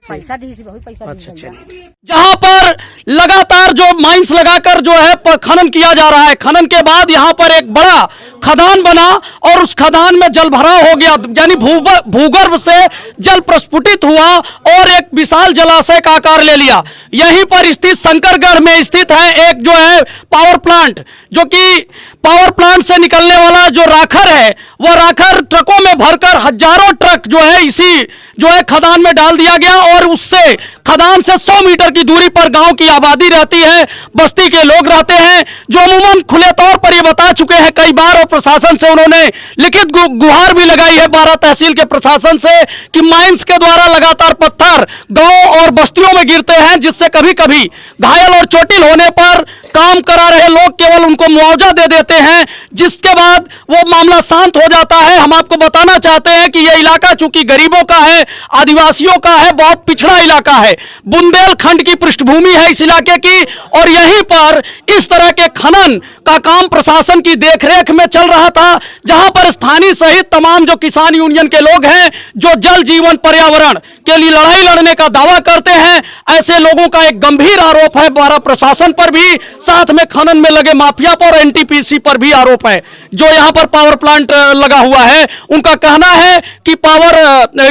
पैसा दी थी, बहुत पैसा दी भैया। जहां पर लगातार जो माइंस लगाकर जो है खनन किया जा रहा है, खनन के बाद यहां पर एक बड़ा खदान बना और उस खदान में जल भराव हो गया, यानी भूगर्भ से जल प्रस्फुटित हुआ और एक विशाल जलाशय का आकार ले लिया। यहीं पर स्थित शंकरगढ़ में स्थित है एक जो है पावर प्लांट, जो कि पावर प्लांट से निकलने वाला जो राखर है, वह राखर ट्रकों में भरकर हजारों ट्रक जो है इसी जो है खदान में डाल दिया गया और उससे खदान से 100 मीटर की दूरी पर गांव की आबादी रहती है, बस्ती के लोग रहते हैं, जो अमूमन खुले तौर पर ये बता चुके हैं कई बार और प्रशासन से उन्होंने लिखित गुहार भी लगाई है 12 तहसील के प्रशासन से कि माइंस के द्वारा लगातार पत्थर गांव और बस्तियों में गिरते हैं, जिससे कभी कभी घायल और चोटिल होने पर काम करा रहे लोग केवल उनको मुआवजा दे देते हैं, जिसके बाद वो मामला शांत हो जाता है। हम आपको बताना चाहते हैं कि यह इलाका चूंकि गरीबों का है, आदिवासियों का है, बहुत पिछड़ा इलाका है, बुंदेलखंड की पृष्ठभूमि है इस इलाके की, और यहीं पर इस तरह के खनन का काम प्रशासन की देखरेख में चल रहा था, जहां पर स्थानीय सहित तमाम जो किसान यूनियन के लोग हैं, जो जल जीवन पर्यावरण के लिए लड़ाई लड़ने का दावा करते हैं, ऐसे लोगों का एक गंभीर आरोप है द्वारा प्रशासन पर भी, साथ में खनन में लगे माफिया पर, एनटीपीसी पर भी आरोप है। जो यहां पर पावर प्लांट लगा हुआ है, उनका कहना है कि पावर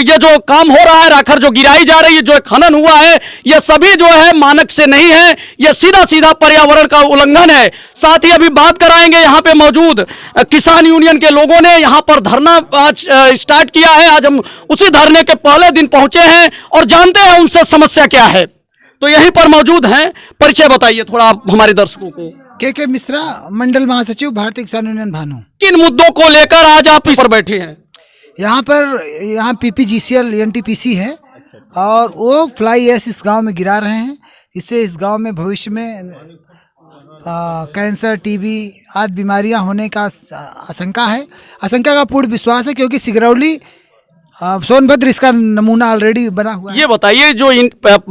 ये जो काम हो रहा है, राखर जो गिराई जा रही है, जो खनन हुआ है, ये सभी जो है मानक से नहीं है, ये सीधा सीधा पर्यावरण का उल्लंघन है। साथ ही अभी बात कराएंगे यहां पे मौजूद किसान यूनियन के लोगों ने यहां पर धरना आज स्टार्ट किया है। आज हम उसी धरने के पहले दिन पहुंचे हैं और जानते हैं उनसे समस्या क्या है। तो यहीं पर मौजूद हैं, परिचय बताइए थोड़ा आप हमारे दर्शकों को। के मिश्रा, मंडल महासचिव, भारतीय किसान यूनियन भानु। किन मुद्दों को लेकर आज आप इस पर बैठे हैं? यहाँ पीपीजीसीएल एनटीपीसी है और वो फ्लाई ऐश इस गांव में गिरा रहे हैं। इससे इस गांव में भविष्य में कैंसर, टीबी आदि बीमारियां होने का आशंका है। आशंका का पूर्ण विश्वास है, क्योंकि सिगरौली सोनभद्र इसका नमूना ऑलरेडी बना हुआ है। ये बताइए, जो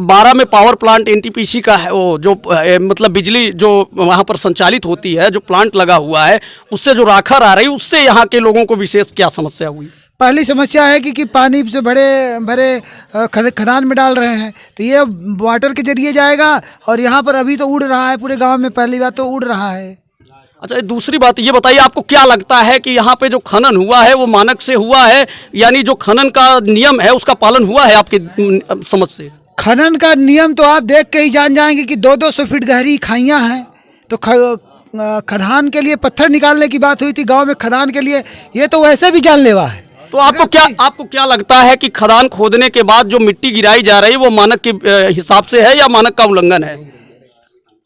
12 में पावर प्लांट एनटीपीसी का है, वो जो मतलब बिजली जो वहाँ पर संचालित होती है, जो प्लांट लगा हुआ है, उससे जो राखर आ रही है, उससे यहाँ के लोगों को विशेष क्या समस्या हुई? पहली समस्या है कि पानी से भरे खदान में डाल रहे हैं, तो ये वाटर के जरिए जाएगा और यहाँ पर अभी तो उड़ रहा है पूरे गाँव में, पहली बात तो उड़ रहा है। अच्छा, दूसरी बात ये बताइए, आपको क्या लगता है कि यहाँ पे जो खनन हुआ है वो मानक से हुआ है, यानी जो खनन का नियम है उसका पालन हुआ है आपकी समझ से? खनन का नियम तो आप देख के ही जान जाएंगे कि 200-200 फीट गहरी खाइयाँ हैं, तो खदान के लिए पत्थर निकालने की बात हुई थी गांव में, खदान के लिए ये तो वैसे भी जानलेवा है। तो आपको क्या लगता है कि खदान खोदने के बाद जो मिट्टी गिराई जा रही है वो मानक के हिसाब से है या मानक का उल्लंघन है?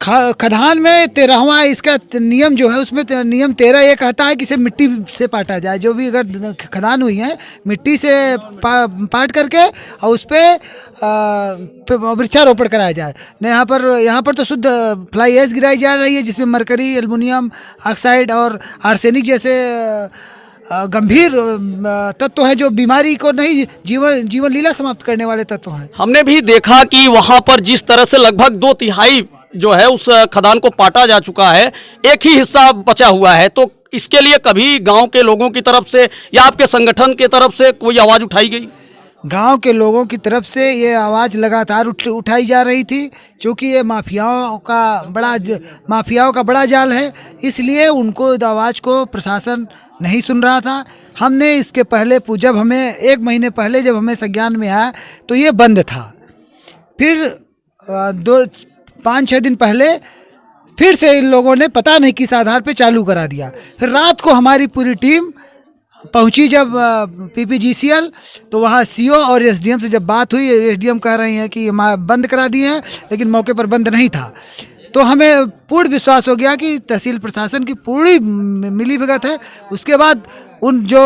खदान में 13वां इसका नियम जो है, उसमें नियम 13 ये कहता है कि इसे मिट्टी से पाटा जाए। जो भी अगर खदान हुई है, मिट्टी से पाट करके और उस पर वृक्षारोपण कराया जाए। न यहाँ पर तो शुद्ध फ्लाई ऐश गिराई जा रही है, जिसमें मरकरी, एल्युमिनियम ऑक्साइड और आर्सेनिक जैसे गंभीर तत्व हैं, जो बीमारी को नहीं, जीवन लीला समाप्त करने वाले तत्व हैं। हमने भी देखा कि वहाँ पर जिस तरह से लगभग 2/3 जो है उस खदान को पाटा जा चुका है, एक ही हिस्सा बचा हुआ है। तो इसके लिए कभी गांव के लोगों की तरफ से या आपके संगठन की तरफ से कोई आवाज़ उठाई गई? गांव के लोगों की तरफ से ये आवाज़ लगातार उठाई जा रही थी, क्योंकि ये माफियाओं का बड़ा जाल है, इसलिए उनको आवाज़ को प्रशासन नहीं सुन रहा था। हमने इसके पहले जब हमें 1 महीने पहले जब हमें संज्ञान में आया तो ये बंद था। फिर 5-6 दिन पहले फिर से इन लोगों ने पता नहीं किस आधार पे चालू करा दिया। फिर रात को हमारी पूरी टीम पहुंची जब पीपीजीसीएल, तो वहाँ सीओ और एसडीएम से जब बात हुई, एसडीएम कह रही हैं कि बंद करा दिए हैं, लेकिन मौके पर बंद नहीं था। तो हमें पूर्ण विश्वास हो गया कि तहसील प्रशासन की पूरी मिलीभगत है। उसके बाद उन जो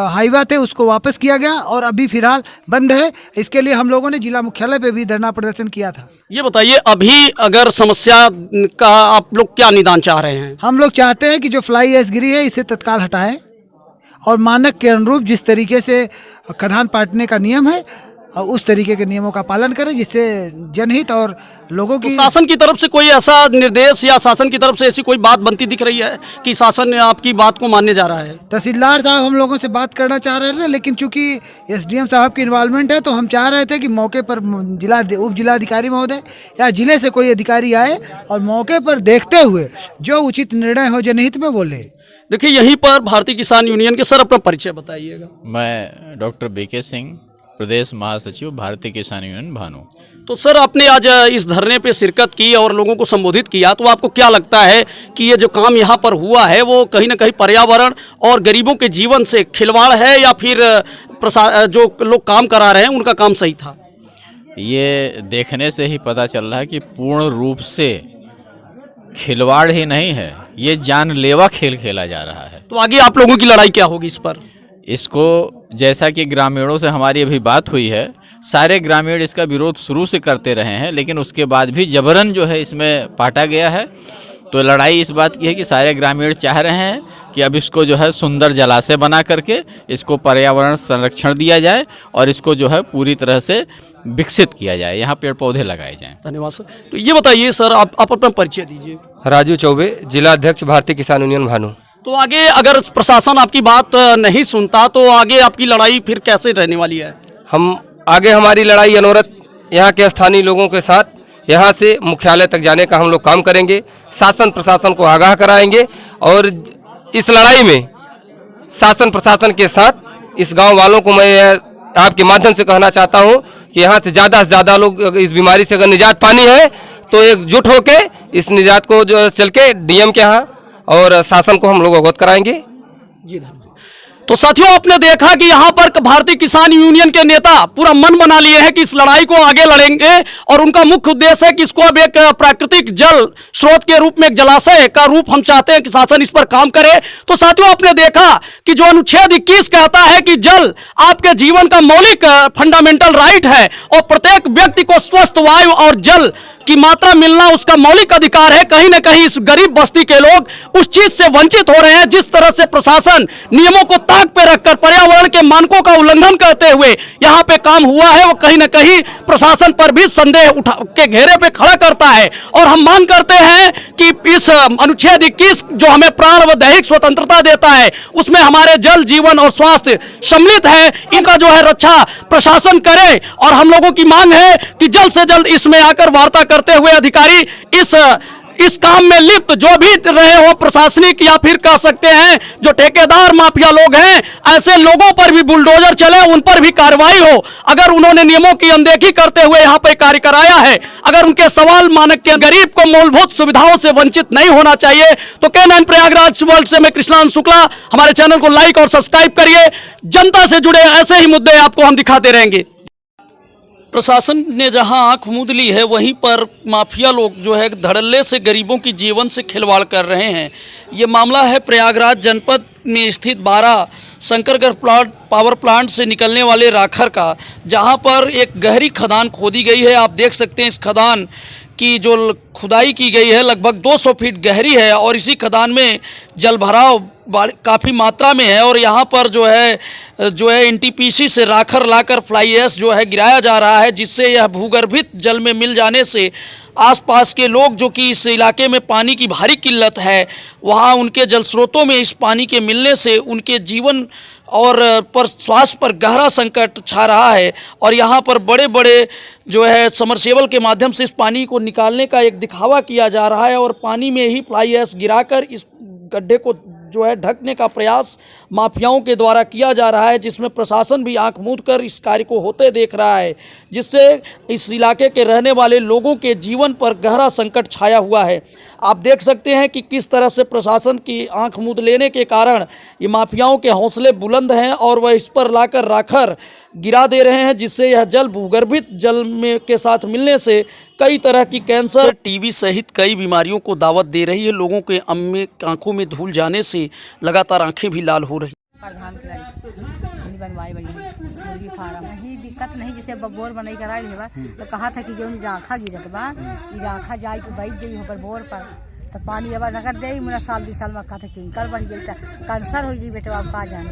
हाईवा थे उसको वापस किया गया और अभी फिलहाल बंद है। इसके लिए हम लोगों ने जिला मुख्यालय पे भी धरना प्रदर्शन किया था। ये बताइए, अभी अगर समस्या का आप लोग क्या निदान चाह रहे हैं? हम लोग चाहते हैं कि जो फ्लाई ऐश गिरी है इसे तत्काल हटाएं और मानक के अनुरूप जिस तरीके से खदान पाटने का नियम है और उस तरीके के नियमों का पालन करें जिससे जनहित और लोगों तो की। शासन की तरफ से कोई ऐसा निर्देश या शासन की तरफ से ऐसी कोई बात बनती दिख रही है कि शासन आपकी बात को मानने जा रहा है? तहसीलदार साहब हम लोगों से बात करना चाह रहे थे, लेकिन चूंकि एसडीएम साहब की इन्वॉल्वमेंट है तो हम चाह रहे थे कि मौके पर उप जिलाधिकारी महोदय या जिले से कोई अधिकारी आए और मौके पर देखते हुए जो उचित निर्णय हो जनहित में वो ले। देखिए, यहीं पर भारतीय किसान यूनियन के सर अपना परिचय बताइएगा। मैं डॉक्टर बीके सिंह, प्रदेश महासचिव भारतीय किसान यूनियन भानु। तो सर, आपने आज इस धरने पे शिरकत की और लोगों को संबोधित किया, तो आपको क्या लगता है कि ये जो काम यहाँ पर हुआ है वो कहीं ना कहीं पर्यावरण और गरीबों के जीवन से खिलवाड़ है या फिर जो लोग काम करा रहे हैं उनका काम सही था? ये देखने से ही पता चल रहा है कि पूर्ण रूप से खिलवाड़ ही नहीं है, ये जानलेवा खेल खेला जा रहा है। तो आगे आप लोगों की लड़ाई क्या होगी इस पर? इसको जैसा कि ग्रामीणों से हमारी अभी बात हुई है, सारे ग्रामीण इसका विरोध शुरू से करते रहे हैं, लेकिन उसके बाद भी जबरन जो है इसमें पाटा गया है। तो लड़ाई इस बात की है कि सारे ग्रामीण चाह रहे हैं कि अब इसको जो है सुंदर जलाशय बना करके इसको पर्यावरण संरक्षण दिया जाए और इसको जो है पूरी तरह से विकसित किया जाए, यहाँ पेड़ पौधे लगाए जाएं। धन्यवाद सर। तो ये बताइए सर, आप अपना परिचय दीजिए। राजू चौबे, जिला अध्यक्ष भारतीय किसान यूनियन भानु। तो आगे अगर प्रशासन आपकी बात नहीं सुनता तो आगे आपकी लड़ाई फिर कैसे रहने वाली है? हम आगे हमारी लड़ाई अनवरत यहाँ के स्थानीय लोगों के साथ यहाँ से मुख्यालय तक जाने का हम लोग काम करेंगे, शासन प्रशासन को आगाह कराएंगे और इस लड़ाई में शासन प्रशासन के साथ इस गांव वालों को मैं आपके माध्यम से कहना चाहता हूं कि यहाँ से ज़्यादा लोग इस बीमारी से अगर निजात पानी है तो एकजुट होके इस निजात को जो चल के डीएम के यहाँ और शासन को हम लोग अवगत कराएंगे। जी धन्यवाद। तो साथियों, आपने देखा कि यहाँ पर भारतीय किसान यूनियन के नेता पूरा मन बना लिए हैं कि इस लड़ाई को आगे लड़ेंगे और उनका मुख्य उद्देश्य है कि इसको अब एक प्राकृतिक जल स्रोत के रूप में, एक जलाशय का रूप हम चाहते हैं कि शासन इस पर काम करे। तो साथियों, आपने देखा कि जो अनुच्छेद 21 कहता है कि जल आपके जीवन का मौलिक फंडामेंटल राइट है और प्रत्येक व्यक्ति को स्वस्थ वायु और जल की मात्रा मिलना उसका मौलिक अधिकार है। कहीं ना कहीं इस गरीब बस्ती के लोग उस चीज से वंचित हो रहे हैं। जिस तरह से प्रशासन नियमों को ताक पे रखकर पर्यावरण के मानकों का उल्लंघन करते हुए यहाँ पे काम हुआ है, वो कहीं ना कहीं प्रशासन पर भी संदेह उठा के घेरे पे खड़ा करता है। और हम मांग करते हैं कि इस अनुच्छेद 21 जो हमें प्राण व दैहिक स्वतंत्रता देता है उसमें हमारे जल, जीवन और स्वास्थ्य सम्मिलित है। इनका जो है रक्षा प्रशासन करे और हम लोगों की मांग है कि जल्द से जल्द इसमें आकर वार्ता करते हुए अधिकारी इस काम में लिप्त जो भी रहे हो, प्रशासनिक या फिर कह सकते हैं जो ठेकेदार माफिया लोग हैं, ऐसे लोगों पर भी बुलडोजर चले, उन पर भी कार्रवाई हो। अगर उन्होंने नियमों की अनदेखी करते हुए यहाँ पे कार्य कराया है, अगर उनके सवाल मानक के गरीब को मूलभूत सुविधाओं से वंचित नहीं होना चाहिए। तो K9 प्रयागराज वर्ल्ड से मैं कृष्णान शुक्ला, हमारे चैनल को लाइक और सब्सक्राइब करिए। जनता से जुड़े ऐसे ही मुद्दे आपको हम दिखाते रहेंगे। प्रशासन ने जहां आंख मूंद ली है, वहीं पर माफिया लोग जो है धड़ल्ले से गरीबों की जीवन से खिलवाड़ कर रहे हैं। ये मामला है प्रयागराज जनपद में स्थित 12 शंकरगढ़ पावर प्लांट से निकलने वाले राखर का, जहां पर एक गहरी खदान खोदी गई है। आप देख सकते हैं इस खदान की जो खुदाई की गई है लगभग 200 फीट गहरी है और इसी खदान में जल भराव काफ़ी मात्रा में है। और यहाँ पर जो है NTPC से राखर लाकर फ्लाई ऐश जो है गिराया जा रहा है, जिससे यह भूगर्भित जल में मिल जाने से आसपास के लोग जो कि इस इलाके में पानी की भारी किल्लत है, वहाँ उनके जल स्रोतों में इस पानी के मिलने से उनके जीवन और पर स्वास्थ्य पर गहरा संकट छा रहा है। और यहाँ पर बड़े बड़े जो है समरसेबल के माध्यम से इस पानी को निकालने का एक दिखावा किया जा रहा है और पानी में ही फ्लाई ऐश गिराकर इस गड्ढे को जो है ढकने का प्रयास माफियाओं के द्वारा किया जा रहा है, जिसमें प्रशासन भी आंख मूंद कर इस कार्य को होते देख रहा है, जिससे इस इलाके के रहने वाले लोगों के जीवन पर गहरा संकट छाया हुआ है। आप देख सकते हैं कि किस तरह से प्रशासन की आंख मूंद लेने के कारण ये माफियाओं के हौसले बुलंद हैं और वह इस पर लाकर राखर गिरा दे रहे हैं, जिससे यह जल भूगर्भित जल में के साथ मिलने से कई तरह की कैंसर, टीबी सहित कई बीमारियों को दावत दे रही है। लोगों के आंखों में धूल जाने से लगातार आंखें भी लाल हो रही। प्रधान बनवाई मुर्गी फार्म ही दिक्कत नहीं, जैसे बोर बनाई कराई है तो कहा था कि जो राखा गिरत बा राखा जाए तो बैठ जाइए पर बोर पर तो पानी अब रगड़ जाई मेरा साल 2 साल में कहते किंकर बढ़ गई कैंसर हो गई बेटा अब का जाने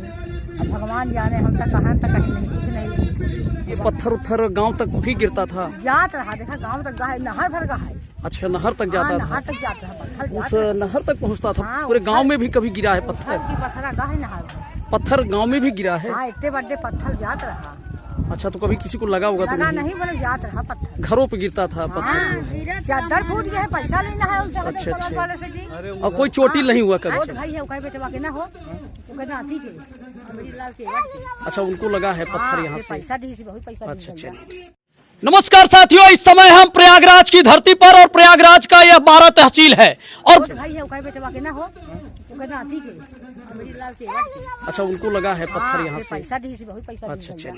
अब भगवान जाने हम तक कहाँ तक कहीं नहीं कुछ नहीं। ये पत्थर उत्थर गांव तक भी गिरता था? जात रहा देखा गांव तक गहा नहर भर गहा। अच्छा नहर तक जाता था? नहर तक जाता है पत्थर उस जात रहा। नहर तक पहुंचता था? हाँ, पूरे गांव में भी कभी गिरा है पत्थर? की पत्थरा गहा नहर भर। पत्थर गांव में भी गिरा है? हाँ इतने बड़े पत्थर जात रहा। अच्छा तो कभी किसी को लगा होगा? तो लगा नहीं बोले जात रहा पत्थर। घरों पे गिरता था पत्थर? चादर फूट गया है पैसा लेना है उससे अच्छा, अच्छा। वाले से जी। और कोई चोटिल नहीं हुआ कभी? और भाई है उकाई बेटे के ना हो तो कहना आती के मेरी लाल के अच्छा उनको लगा है पत्थर यहाँ से? पैसा दी थी बहुत पैसा अच्छा दी। अच्छा। नमस्कार साथियों, इस समय हम प्रयागराज की धरती पर और प्रयागराज का यह 12 तहसील है और भाई है उकाई बेटे के ना हो तो कहना आती के मेरी लाल के अच्छा उनको लगा है पत्थर यहाँ से? पैसा दी थी बहुत पैसा अच्छा अच्छा।